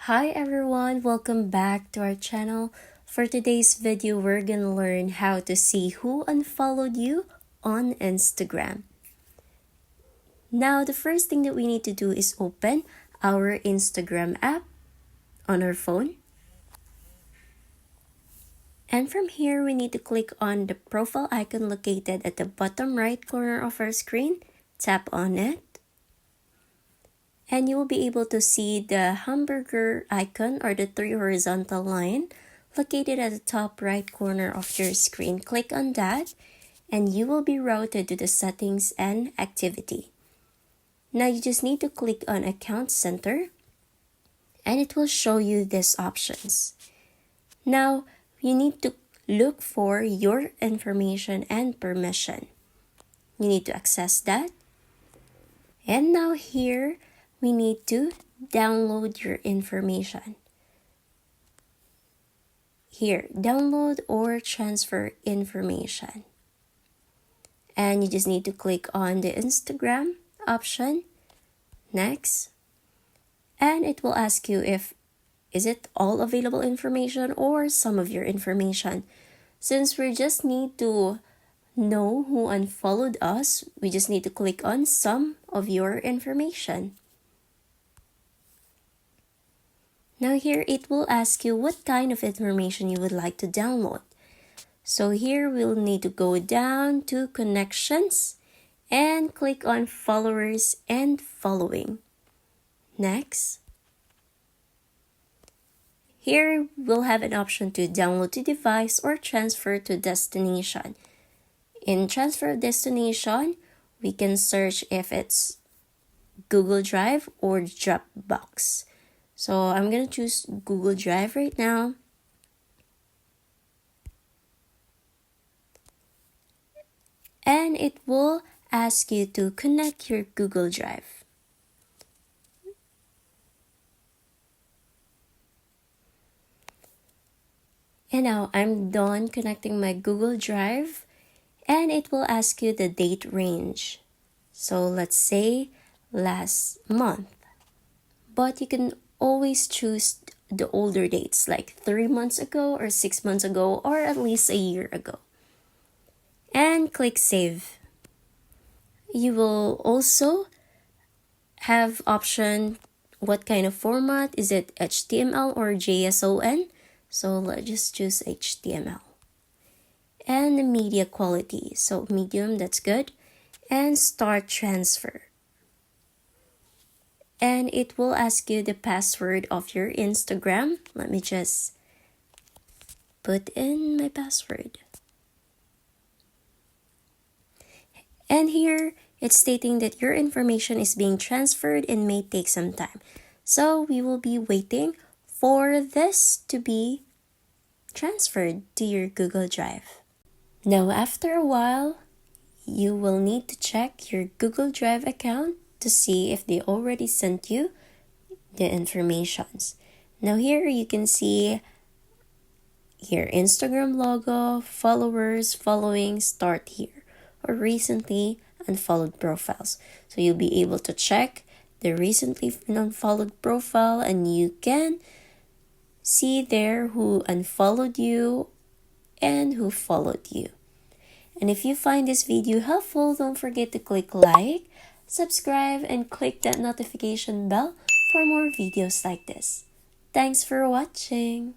Hi everyone, welcome back to our channel. For today's video, we're gonna learn how to see who unfollowed you on Instagram. Now, the first thing that we need to do is open our Instagram app on our phone. And from here, we need to click on the profile icon located at the bottom right corner of our screen. Tap on it. And you will be able to see the hamburger icon or the three horizontal line located at the top right corner of your screen. Click on that and you will be routed to the settings and activity. Now you just need to click on Account Center and it will show you these options. Now you need to look for your information and permission. You need to access that. And now here, we need to download your information. Here, download or transfer information. And you just need to click on the Instagram option. Next. And it will ask you is it all available information or some of your information. Since we just need to know who unfollowed us, we just need to click on some of your information. Now here it will ask you what kind of information you would like to download. So here we'll need to go down to connections and click on followers and following. Next. Here we'll have an option to download to device or transfer to destination. In transfer destination, we can search if it's Google Drive or Dropbox. So I'm going to choose Google Drive right now. And it will ask you to connect your Google Drive. And now I'm done connecting my Google Drive. And it will ask you the date range. So let's say last month. But you can always choose the older dates like 3 months ago or 6 months ago or at least a year ago. And click save. You will also have option what kind of format. Is it HTML or JSON? So let's just choose HTML. And the media quality. So medium, that's good. And start transfer. And it will ask you the password of your Instagram. Let me just put in my password. And here, it's stating that your information is being transferred and may take some time. So we will be waiting for this to be transferred to your Google Drive. Now, after a while, you will need to check your Google Drive account to see if they already sent you the informations. Now here you can see here Instagram logo, followers, following, start here, or recently unfollowed profiles. So you'll be able to check the recently unfollowed profile and you can see there who unfollowed you and who followed you. And if you find this video helpful, don't forget to click like, subscribe, and click that notification bell for more videos like this. Thanks for watching.